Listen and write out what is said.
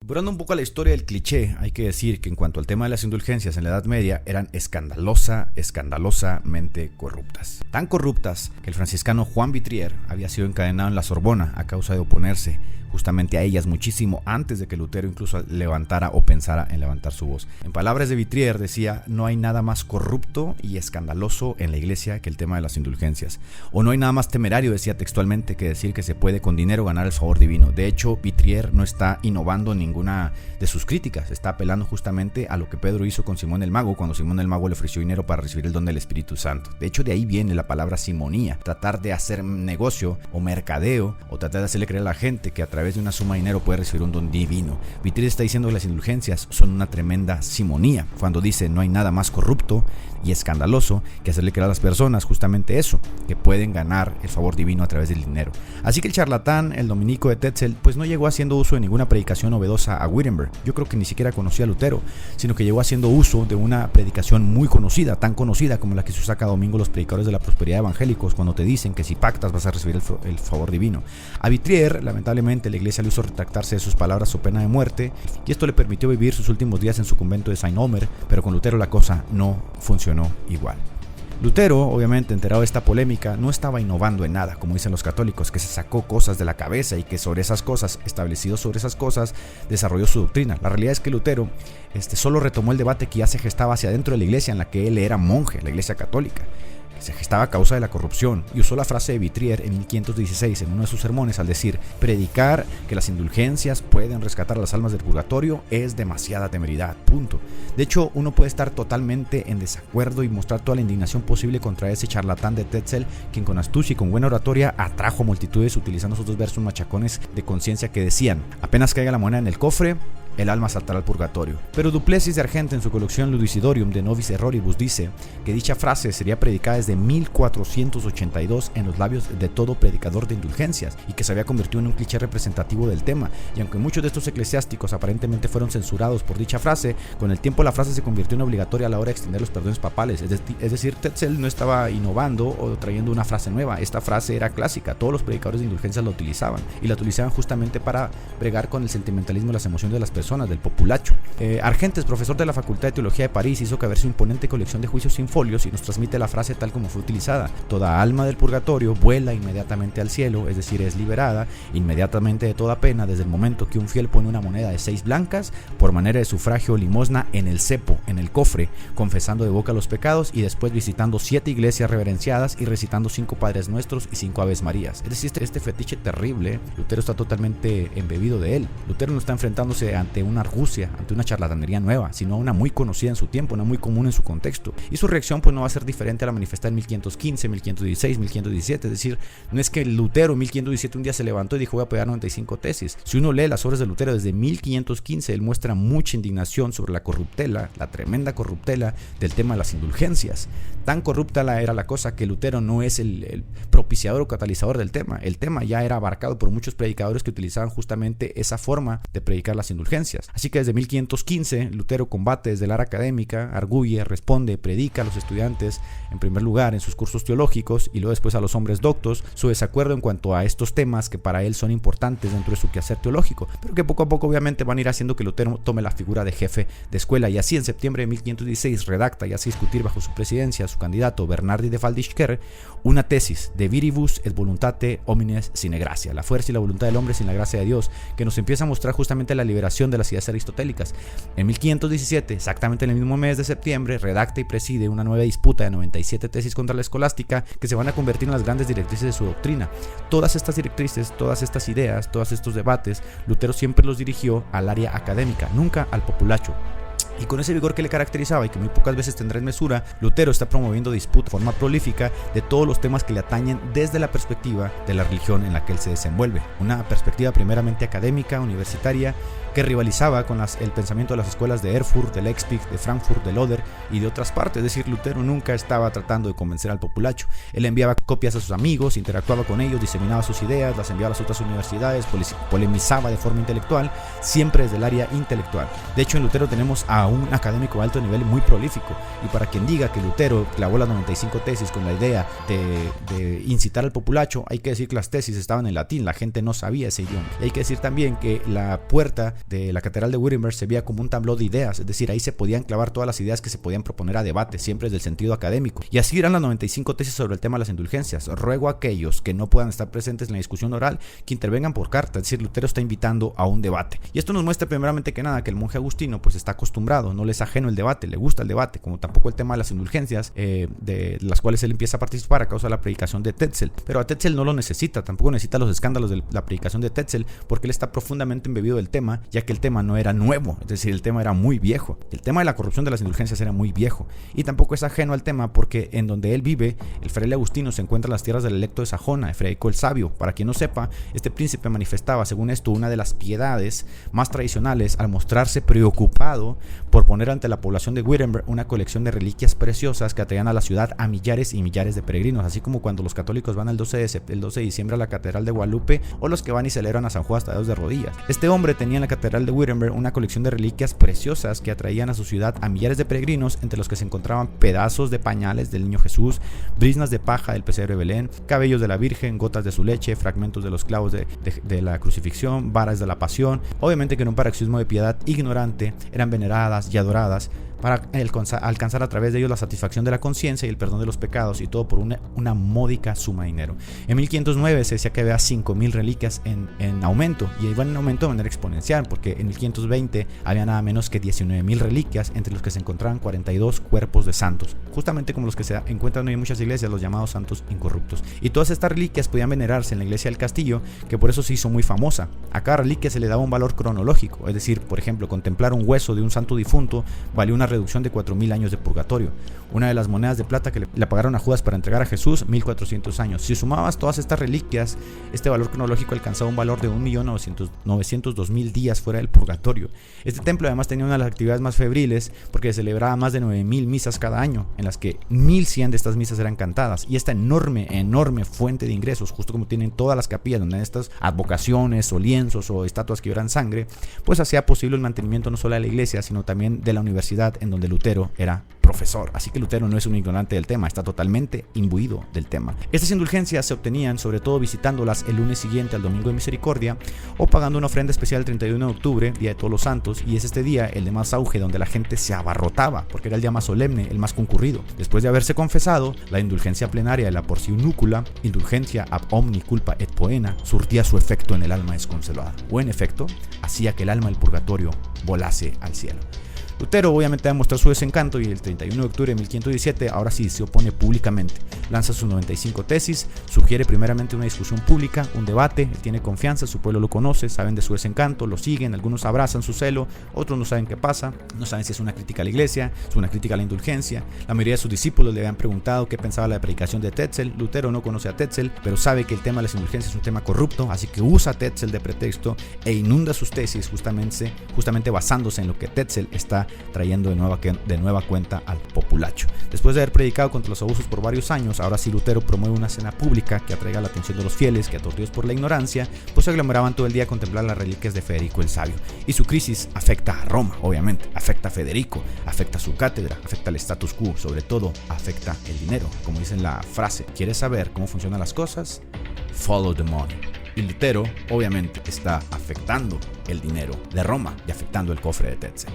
Volviendo un poco a la historia del cliché, hay que decir que en cuanto al tema de las indulgencias en la Edad Media eran escandalosamente corruptas. Tan corruptas que el franciscano Juan Vitrier había sido encadenado en la Sorbona a causa de oponerse justamente a ellas muchísimo antes de que Lutero incluso levantara o pensara en levantar su voz. En palabras de Vitrier decía: no hay nada más corrupto y escandaloso en la iglesia que el tema de las indulgencias, o no hay nada más temerario, decía textualmente, que decir que se puede con dinero ganar el favor divino. De hecho, Vitrier no está innovando en ninguna de sus críticas, está apelando justamente a lo que Pedro hizo con Simón el Mago cuando Simón el Mago le ofreció dinero para recibir el don del Espíritu Santo. De hecho, de ahí viene la palabra simonía, tratar de hacer negocio o mercadeo, o tratar de hacerle creer a la gente que a través de una suma de dinero puede recibir un don divino. Vitrier está diciendo que las indulgencias son una tremenda simonía, cuando dice: no hay nada más corrupto y escandaloso que hacerle creer a las personas justamente eso, que pueden ganar el favor divino a través del dinero. Así que el charlatán, el dominico de Tetzel, pues no llegó haciendo uso de ninguna predicación novedosa a Wittenberg. Yo creo que ni siquiera conocía a Lutero, sino que llegó haciendo uso de una predicación muy conocida, tan conocida como la que se usa cada domingo los predicadores de la prosperidad evangélicos cuando te dicen que si pactas vas a recibir el favor divino. A Vitrier, lamentablemente, la iglesia le hizo retractarse de sus palabras o pena de muerte, y esto le permitió vivir sus últimos días en su convento de Saint-Omer, pero con Lutero la cosa no funcionó igual. Lutero, obviamente enterado de esta polémica, no estaba innovando en nada, como dicen los católicos, que se sacó cosas de la cabeza y que sobre esas cosas, establecido sobre esas cosas, desarrolló su doctrina. La realidad es que Lutero solo retomó el debate que ya se gestaba hacia dentro de la iglesia en la que él era monje, la iglesia católica. Se gestaba a causa de la corrupción, y usó la frase de Vitrier en 1516 en uno de sus sermones al decir: predicar que las indulgencias pueden rescatar a las almas del purgatorio es demasiada temeridad, punto. De hecho, uno puede estar totalmente en desacuerdo y mostrar toda la indignación posible contra ese charlatán de Tetzel, quien con astucia y con buena oratoria atrajo a multitudes utilizando esos dos versos machacones de conciencia que decían: apenas caiga la moneda en el cofre, el alma saltará al purgatorio. Pero Duplessis de Argenta, en su colección Ludicidorium de Novis Erroribus, dice que dicha frase sería predicada desde 1482 en los labios de todo predicador de indulgencias, y que se había convertido en un cliché representativo del tema. Y aunque muchos de estos eclesiásticos aparentemente fueron censurados por dicha frase, con el tiempo la frase se convirtió en obligatoria a la hora de extender los perdones papales. Es decir, Tetzel no estaba innovando o trayendo una frase nueva. Esta frase era clásica, todos los predicadores de indulgencias la utilizaban, y la utilizaban justamente para bregar con el sentimentalismo y las emociones de las personas, del populacho. Argentes, profesor de la Facultad de Teología de París, hizo caber su imponente colección de juicios sin folios y nos transmite la frase tal como fue utilizada: toda alma del purgatorio vuela inmediatamente al cielo, es decir, es liberada inmediatamente de toda pena desde el momento que un fiel pone una moneda de 6 blancas por manera de sufragio o limosna en el cepo, en el cofre, confesando de boca los pecados y después visitando 7 iglesias reverenciadas y recitando 5 Padres Nuestros y 5 Aves Marías. Es decir, este fetiche terrible, Lutero está totalmente embebido de él. Lutero no está enfrentándose ante una argucia, ante una charlatanería nueva, sino a una muy conocida en su tiempo, una muy común en su contexto, y su reacción pues no va a ser diferente a la manifestada en 1515, 1516, 1517. Es decir, no es que Lutero en 1517 un día se levantó y dijo: voy a pegar 95 tesis. Si uno lee las obras de Lutero desde 1515, él muestra mucha indignación sobre la corruptela, la tremenda corruptela del tema de las indulgencias. Tan corrupta era la cosa que Lutero no es el propiciador o catalizador del tema. El tema ya era abarcado por muchos predicadores que utilizaban justamente esa forma de predicar las indulgencias. Así que desde 1515 Lutero combate desde el área académica, arguye, responde, predica a los estudiantes en primer lugar en sus cursos teológicos y luego después a los hombres doctos su desacuerdo en cuanto a estos temas que para él son importantes dentro de su quehacer teológico, pero que poco a poco obviamente van a ir haciendo que Lutero tome la figura de jefe de escuela, y así en septiembre de 1516 redacta y hace discutir bajo su presidencia su candidato Bernardi de Waldischker una tesis de Viribus et voluntate homines sine gratia, la fuerza y la voluntad del hombre sin la gracia de Dios, que nos empieza a mostrar justamente la liberación de las ideas aristotélicas. En 1517, exactamente en el mismo mes de septiembre, redacta y preside una nueva disputa de 97 tesis contra la escolástica que se van a convertir en las grandes directrices de su doctrina. Todas estas directrices, todas estas ideas, todos estos debates, Lutero siempre los dirigió al área académica, nunca al populacho. Y con ese vigor que le caracterizaba y que muy pocas veces tendrá en mesura, Lutero está promoviendo disputa de forma prolífica de todos los temas que le atañen desde la perspectiva de la religión en la que él se desenvuelve. Una perspectiva primeramente académica, universitaria, que rivalizaba con el pensamiento de las escuelas de Erfurt, de Leipzig, de Frankfurt, de Oder y de otras partes. Es decir, Lutero nunca estaba tratando de convencer al populacho. Él enviaba copias a sus amigos, interactuaba con ellos, diseminaba sus ideas, las enviaba a las otras universidades, polemizaba de forma intelectual, siempre desde el área intelectual. De hecho, en Lutero tenemos a un académico de alto nivel muy prolífico. Y para quien diga que Lutero clavó las 95 tesis con la idea de incitar al populacho, hay que decir que las tesis estaban en latín, la gente no sabía ese idioma. Y hay que decir también que la puerta de la catedral de Wittenberg se veía como un tabló de ideas, es decir, ahí se podían clavar todas las ideas que se podían proponer a debate, siempre desde el sentido académico. Y así eran las 95 tesis sobre el tema de las indulgencias. Ruego a aquellos que no puedan estar presentes en la discusión oral que intervengan por carta, es decir, Lutero está invitando a un debate. Y esto nos muestra primeramente que nada, que el monje agustino pues está acostumbrado, no le es ajeno el debate, le gusta el debate, como tampoco el tema de las indulgencias, de las cuales él empieza a participar a causa de la predicación de Tetzel. Pero a Tetzel no lo necesita, tampoco necesita los escándalos de la predicación de Tetzel, porque él está profundamente embebido del tema, ya que el tema no era nuevo, es decir, el tema era muy viejo. El tema de la corrupción de las indulgencias era muy viejo, y tampoco es ajeno al tema porque en donde él vive, el fraile agustino se encuentra en las tierras del electo de Sajona, de Federico el Sabio. Para quien no sepa, este príncipe manifestaba, según esto, una de las piedades más tradicionales al mostrarse preocupado por poner ante la población de Wittenberg una colección de reliquias preciosas que atraían a la ciudad a millares y millares de peregrinos, así como cuando los católicos van el 12 de diciembre a la catedral de Guadalupe, o los que van y celebran a San Juan hasta de rodillas. Este hombre tenía en la catedral de Wittenberg una colección de reliquias preciosas que atraían a su ciudad a millares de peregrinos, entre los que se encontraban pedazos de pañales del niño Jesús, briznas de paja del pesebre de Belén, cabellos de la Virgen, gotas de su leche, fragmentos de los clavos de la crucifixión, varas de la pasión. Obviamente que en un paroxismo de piedad ignorante eran veneradas y adoradas para alcanzar a través de ellos la satisfacción de la conciencia y el perdón de los pecados, y todo por una módica suma de dinero. En 1509 se decía que había 5.000 reliquias en aumento, y iban en aumento de manera exponencial, porque en 1520 había nada menos que 19.000 reliquias, entre los que se encontraban 42 cuerpos de santos, justamente como los que se encuentran hoy en muchas iglesias, los llamados santos incorruptos. Y todas estas reliquias podían venerarse en la iglesia del castillo, que por eso se hizo muy famosa. A cada reliquia se le daba un valor cronológico, es decir, por ejemplo, contemplar un hueso de un santo difunto valió una reducción de 4.000 años de purgatorio. Una de las monedas de plata que le pagaron a Judas para entregar a Jesús, 1.400 años. Si sumabas todas estas reliquias, este valor cronológico alcanzaba un valor de 1.902.000 días fuera del purgatorio. Este templo además tenía una de las actividades más febriles, porque se celebraba más de 9.000 misas cada año, en las que 1.100 de estas misas eran cantadas. Y esta enorme fuente de ingresos, justo como tienen todas las capillas donde estas advocaciones o lienzos o estatuas que lloran sangre, pues hacía posible el mantenimiento no solo de la iglesia, sino también de la universidad en donde Lutero era profesor. Así que Lutero no es un ignorante del tema, está totalmente imbuido del tema. Estas indulgencias se obtenían sobre todo visitándolas el lunes siguiente al Domingo de Misericordia, o pagando una ofrenda especial el 31 de octubre, Día de Todos los Santos, y es este día el de más auge, donde la gente se abarrotaba, porque era el día más solemne, el más concurrido. Después de haberse confesado, la indulgencia plenaria de la porción núcula, indulgencia ab omni culpa et poena, surtía su efecto en el alma desconsolada, o en efecto, hacía que el alma del purgatorio volase al cielo. Lutero obviamente va a mostrar su desencanto, y el 31 de octubre de 1517 ahora sí se opone públicamente. Lanza sus 95 tesis, sugiere primeramente una discusión pública, un debate. Él tiene confianza, su pueblo lo conoce, saben de su desencanto, lo siguen, algunos abrazan su celo, otros no saben qué pasa, no saben si es una crítica a la iglesia, es una crítica a la indulgencia. La mayoría de sus discípulos le habían preguntado qué pensaba la predicación de Tetzel. Lutero no conoce a Tetzel, pero sabe que el tema de las indulgencias es un tema corrupto, así que usa a Tetzel de pretexto e inunda sus tesis justamente basándose en lo que Tetzel está trayendo de nueva cuenta al populacho. Después de haber predicado contra los abusos por varios años, ahora sí Lutero promueve una cena pública que atraiga la atención de los fieles, que aturdidos por la ignorancia, pues se aglomeraban todo el día a contemplar las reliquias de Federico el Sabio. Y su crisis afecta a Roma, obviamente, afecta a Federico, afecta a su cátedra, afecta al status quo, sobre todo afecta el dinero. Como dice en la frase, ¿quieres saber cómo funcionan las cosas? Follow the money. Y Lutero obviamente está afectando el dinero de Roma y afectando el cofre de Tetzel.